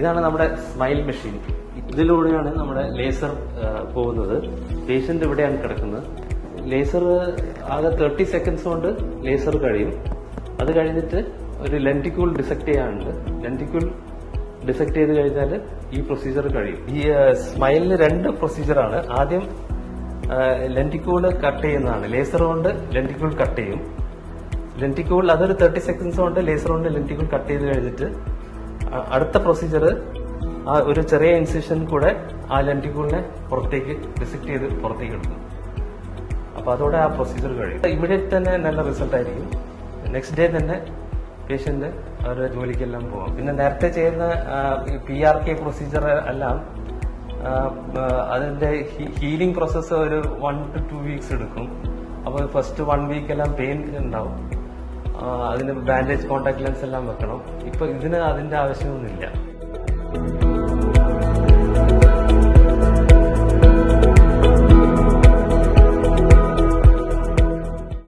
ഇതാണ് നമ്മുടെ smile machine. ഇതിലൂടെയാണ് നമ്മുടെ ലേസർ പോകുന്നത്. പേഷ്യന്റ് ഇവിടെയാണ് കിടക്കുന്നത്. ലേസർ ആകെ 30 seconds കൊണ്ട് ലേസർ കഴിയും. അത് കഴിഞ്ഞിട്ട് ഒരു ലെന്റിക്യൂൾ ഡിസെക്ട് ചെയ്യാനുണ്ട്. ലെന്റിക്യൂൾ ഡിസെക്ട് ചെയ്ത് കഴിഞ്ഞാൽ ഈ പ്രൊസീജിയർ കഴിയും. ഈ സ്മൈലിന് 2 പ്രൊസീജിയറാണ്. ആദ്യം ലെന്റിക്യൂള് കട്ട് ചെയ്യുന്നതാണ്. ലേസർ കൊണ്ട് ലെന്റിക്യൂൾ കട്ട് ചെയ്യും. ലെന്റിക്യൂൾ അതൊരു 30 seconds കൊണ്ട് ലേസർ കൊണ്ട് ലെന്റിക്യൂൾ കട്ട് ചെയ്ത് കഴിഞ്ഞിട്ട് അടുത്ത പ്രൊസീജിയർ ഒരു ചെറിയ ഇൻസിഷൻ കൂടെ ആ ലെന്റിക്യൂളിനെ പുറത്തേക്ക് ഡിസെക്ട് ചെയ്ത് പുറത്തേക്ക് എടുക്കും. അപ്പൊ അതോടെ ആ പ്രൊസീജിയർ കഴിയും. ഇമ്മീഡിയറ്റ് തന്നെ നല്ല റിസൾട്ട് ആയിരിക്കും. നെക്സ്റ്റ് ഡേ തന്നെ പേഷ്യന്റ് അവരുടെ ജോലിക്കെല്ലാം പോകാം. പിന്നെ നേരത്തെ ചെയ്യുന്ന PRK പ്രൊസീജിയർ എല്ലാം അതിന്റെ ഹീലിംഗ് പ്രോസസ്സ് ഒരു 1 to 2 weeks എടുക്കും. അപ്പോൾ ഫസ്റ്റ് 1 week എല്ലാം പെയിൻ ഉണ്ടാവും. അതിന് ബാൻഡേജ്, കോൺടാക്ട് ലെൻസ് എല്ലാം വെക്കണം. ഇപ്പൊ ഇതിന് അതിന്റെ ആവശ്യമൊന്നുമില്ല.